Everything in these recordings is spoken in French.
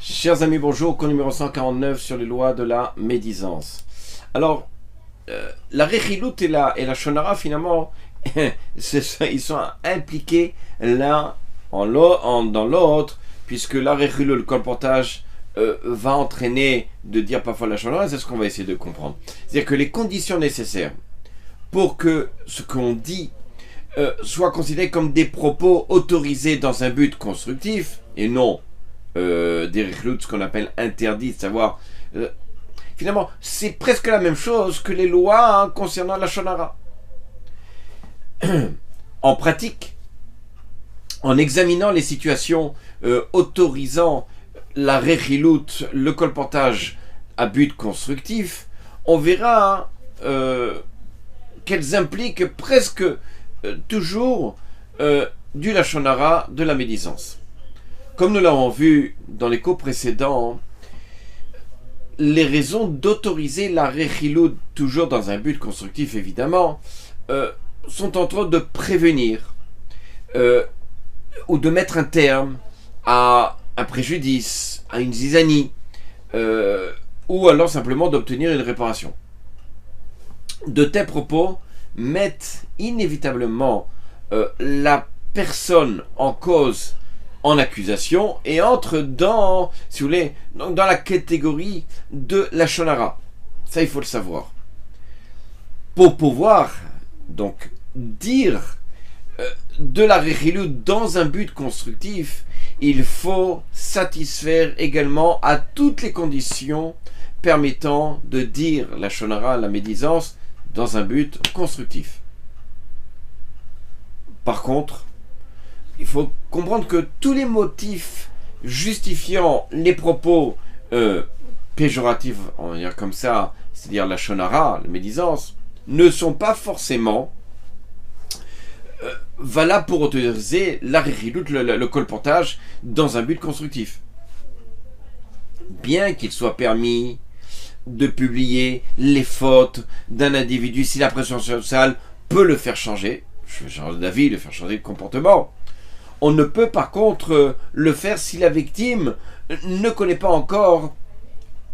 Chers amis, bonjour, cours numéro 149 sur les lois de la médisance. Alors, la Rechilut et la Shonara, finalement, ils sont impliqués l'un dans l'autre, puisque la Rechilut, le colportage, va entraîner de dire parfois la Shonara, c'est ce qu'on va essayer de comprendre. C'est-à-dire que les conditions nécessaires pour que ce qu'on dit soit considéré comme des propos autorisés dans un but constructif, et non des rechilut, ce qu'on appelle interdits, savoir finalement c'est presque la même chose que les lois concernant la shonara. En pratique, en examinant les situations autorisant la rechilut, le colportage à but constructif, on verra qu'elles impliquent presque toujours du lashon hara, de la médisance. Comme nous l'avons vu dans les cours précédents, les raisons d'autoriser la rechilut, toujours dans un but constructif évidemment, sont entre autres de prévenir ou de mettre un terme à un préjudice, à une zizanie, ou alors simplement d'obtenir une réparation. De tels propos mettent inévitablement la personne en cause en accusation et entre dans, si vous voulez, dans la catégorie de la shonara. Ça, il faut le savoir. Pour pouvoir donc dire de la rechilut dans un but constructif, il faut satisfaire également à toutes les conditions permettant de dire la shonara, la médisance, dans un but constructif. Par contre, il faut comprendre que tous les motifs justifiant les propos péjoratifs, on va dire comme ça, c'est-à-dire la shonara, la médisance, ne sont pas forcément valables pour autoriser la rechilut, le colportage, dans un but constructif. Bien qu'il soit permis de publier les fautes d'un individu si la pression sociale peut le faire changer d'avis, le faire changer de comportement. On ne peut par contre le faire si la victime ne connaît pas encore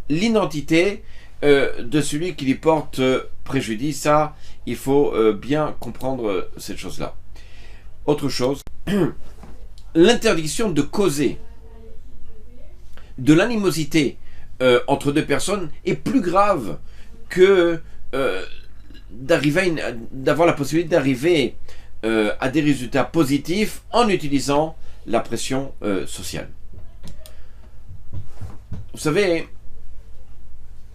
l'identité de celui qui lui porte préjudice. Ça, il faut bien comprendre cette chose-là. Autre chose, l'interdiction de causer de l'animosité entre deux personnes est plus grave que d'avoir la possibilité d'arriver à des résultats positifs en utilisant la pression sociale. Vous savez,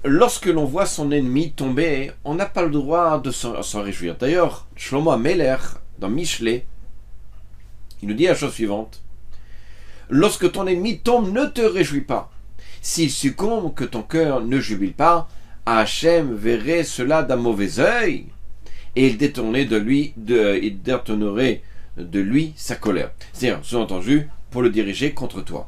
lorsque l'on voit son ennemi tomber, on n'a pas le droit de s'en réjouir. D'ailleurs, Shlomo HaMelech, dans Mishlei, il nous dit la chose suivante: lorsque ton ennemi tombe, ne te réjouis pas. S'il succombe, que ton cœur ne jubile pas, Hachem verrait cela d'un mauvais œil, et il détournerait de lui sa colère. C'est-à-dire, sous-entendu, pour le diriger contre toi.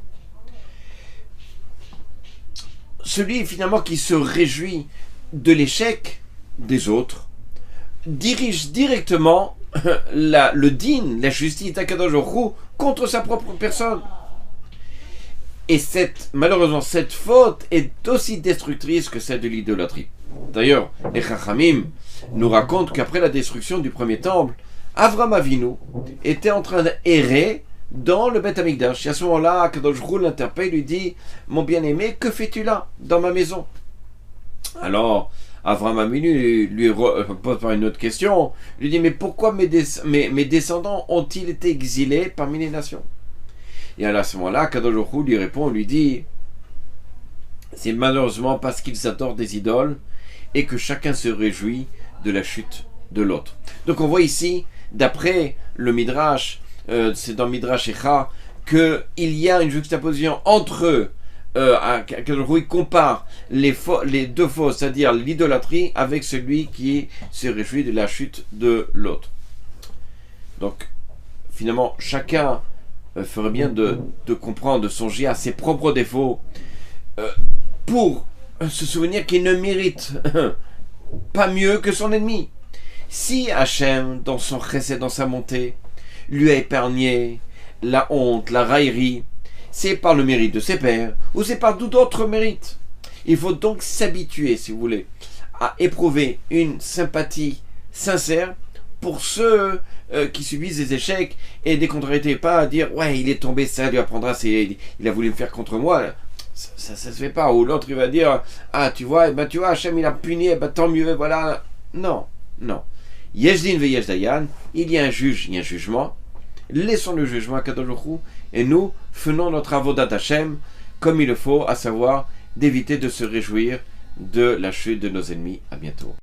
Celui finalement qui se réjouit de l'échec des autres dirige directement le din, la justice d'Akadosh Baruch Hu contre sa propre personne. Et malheureusement, cette faute est aussi destructrice que celle de l'idolâtrie. D'ailleurs, les Chachamim nous racontent qu'après la destruction du premier temple, Avraham Avinu était en train d'errer dans le Beth Amikdash. Et à ce moment-là, Akadosh Baruch Hu l'interpelle, lui dit: mon bien-aimé, que fais-tu là, dans ma maison? Alors, Avraham Avinu lui pose par une autre question, lui dit: mais pourquoi mes descendants ont-ils été exilés parmi les nations? Et à ce moment-là, Akadosh Baruch Hu lui répond, lui dit: c'est malheureusement parce qu'ils adorent des idoles et que chacun se réjouit de la chute de l'autre. Donc on voit ici, d'après le Midrash, c'est dans Midrash Echa, qu'il y a une juxtaposition entre Akadosh Baruch Hu compare les deux fausses, c'est-à-dire l'idolâtrie, avec celui qui se réjouit de la chute de l'autre. Donc finalement, chacun ferait bien de comprendre, de songer à ses propres défauts pour se souvenir qu'il ne mérite pas mieux que son ennemi. Si Hachem, dans son chesed, dans sa montée, lui a épargné la honte, la raillerie, c'est par le mérite de ses pères, ou c'est par d'autres mérites. Il faut donc s'habituer, si vous voulez, à éprouver une sympathie sincère pour ceux qui subissent des échecs et des contrariétés, pas à dire ouais il est tombé, ça lui apprendra, il a voulu me faire contre moi, ça se fait pas. Ou l'autre il va dire ah tu vois, Hachem il a puni, tant mieux, voilà. Non. Yesh din ve yesh dayan, il y a un juge, il y a un jugement. Laissons le jugement à Kadosh Baruch Hu et nous faisons notre avodat Hachem comme il le faut, à savoir d'éviter de se réjouir de la chute de nos ennemis. À bientôt.